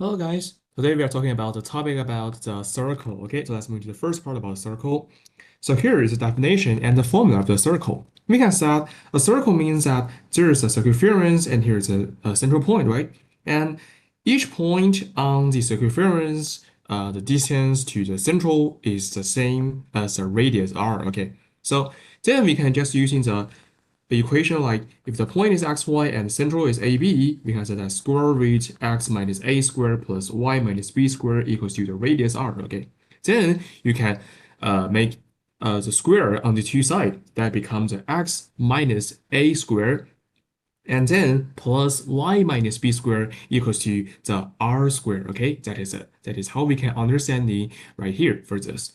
Hello guys, today we are talking about the topic about the circle. Okay, so let's move to the first part about circle. So here is the definition and the formula of the circle. We can say a circle means that there is a circumference and here's a central point, right? And each point on the circumference, the distance to the central is the same as the radius r. Okay, so then we can just using the equation like if the point is xy and central is AB, we can say that square root x minus a squared plus y minus b squared equals to the radius r. Okay, then you can make the square on the two sides. That becomes x minus a squared and then plus y minus b squared equals to the r squared. Okay, that is it. That is how we can understand the right here for this.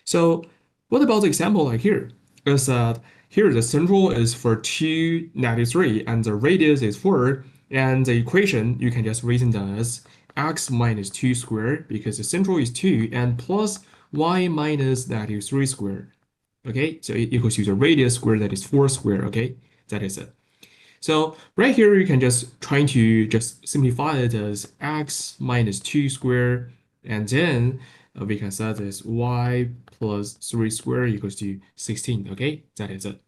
So what about the example like here? Is that here the central is for 2, -3, and the radius is 4, and the equation you can just written as x minus 2 squared because the central is 2 and plus y minus -3 squared. Okay, so it equals to the radius squared that is 4 squared. Okay, that is it. So right here you can just try to just simplify it as x minus 2 squared and then we can set this y plus 3 squared equals to 16. Okay, that is it.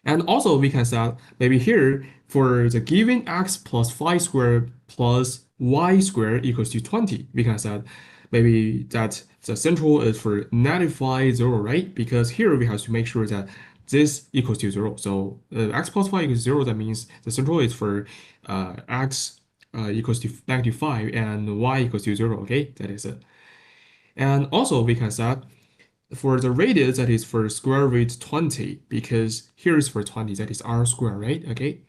And also we can set maybe here for the given x plus 5 squared plus y squared equals to 20. We can set maybe that the central is for -5, 0, right? Because here we have to make sure that this equals to 0. So x plus 5 equals 0, that means the central is for x equals to -5 and y equals to 0. Okay, that is it. And also we can set for the radius that is for square root 20 because here is for 20 that is r squared, right? Okay,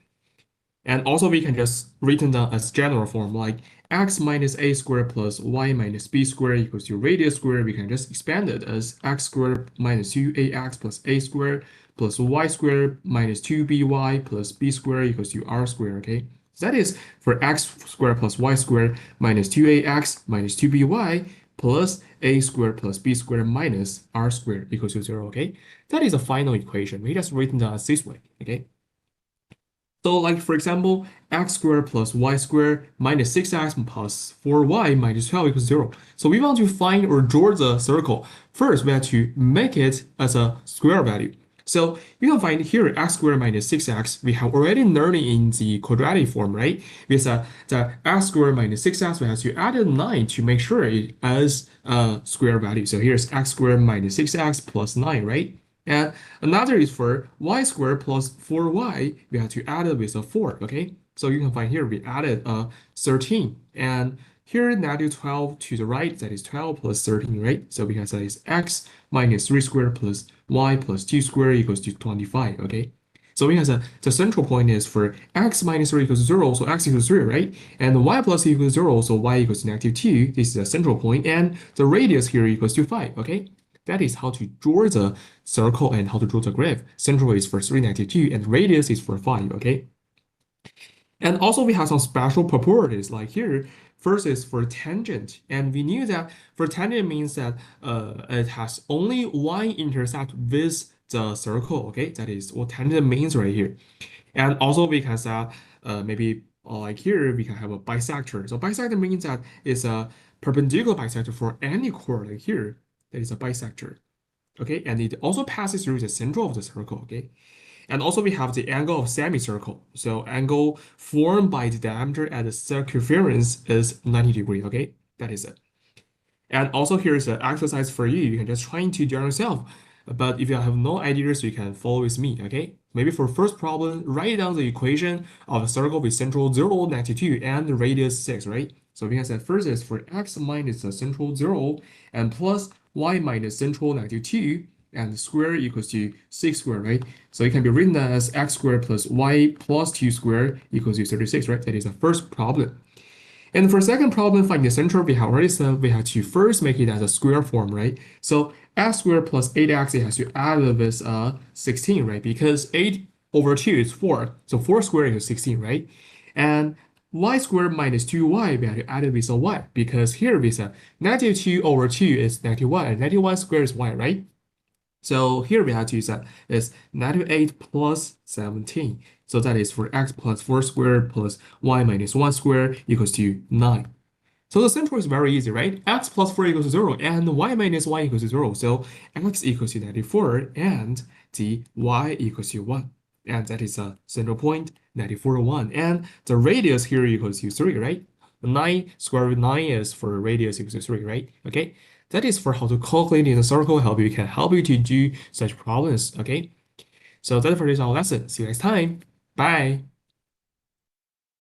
and also we can just written down as general form like x minus a squared plus y minus b squared equals to radius squared. We can just expand it as x squared minus 2ax plus a squared plus y squared minus 2by plus b squared equals to r squared. Okay, so that is for x squared plus y squared minus 2ax minus 2by plus a squared plus b squared minus r squared equals to 0. Okay, that is a final equation. We just written down as this way. Okay. So like for example, x squared plus y squared minus 6x plus 4y minus 12 equals 0. So we want to find or draw the circle. First, we have to make it as a square value. So you can find here x squared minus 6x. We have already learned in the quadratic form, right? Because the x squared minus 6x, we have to add a 9 to make sure it has a square value. So here's x squared minus 6x plus 9, right? And another is for y squared plus 4y, we have to add it with a 4, okay? So you can find here we added a 13. And here -12 to the right, that is 12 plus 13, right? So we can say it's x minus 3 squared plus y plus 2 squared equals to 25, okay? So we can say the central point is for x minus 3 equals 0, so x equals 3, right? And y plus equals 0, so y equals -2. This is the central point, and the radius here equals to 5, okay? That is how to draw the circle and how to draw the graph. Central is for 3, -2, and radius is for 5, okay? And also we have some special properties like here. First is for tangent, and we knew that for tangent means that it has only one intersect with the circle, okay? That is what tangent means right here. And also we can say maybe like here we can have a bisector. So bisector means that it's a perpendicular bisector for any chord like here. That is a bisector. Okay, and it also passes through the center of the circle. Okay, and also we have the angle of semicircle. So angle formed by the diameter at the circumference is 90 degrees. Okay, that is it. And also here's an exercise for you. You can just try to do it yourself. But if you have no ideas, you can follow with me, okay? Maybe for first problem, write down the equation of a circle with central 0, -2, and radius 6, right? So we can say first is for x minus the central 0 and plus y minus central -2 and the square equals to 6 squared, right? So it can be written as x squared plus y plus 2 squared equals to 36, right? That is the first problem. And for second problem, find the center, we have already said we have to first make it as a square form, right? So x squared plus 8x, it has to add with 16, right? Because 8 over 2 is 4, so 4 squared is 16, right? And y squared minus 2y, we have to add it with a y, because here we said -2 over 2 is -1, and -1 squared is y, right? So here we have to use that is -8 plus 17. So that is for x plus 4 squared plus y minus 1 squared equals to 9. So the simple is very easy, right? X plus 4 equals to 0 and y minus 1 equals to 0. So x equals to -4 and the y equals to 1. And that is a central point, 94, 1. And the radius here equals to 3, right? 9 square root 9 is for radius equals to 3, right? Okay. That is for how to calculate in a circle, can help you to do such problems, okay? So that's for this our lesson. See you next time. Bye.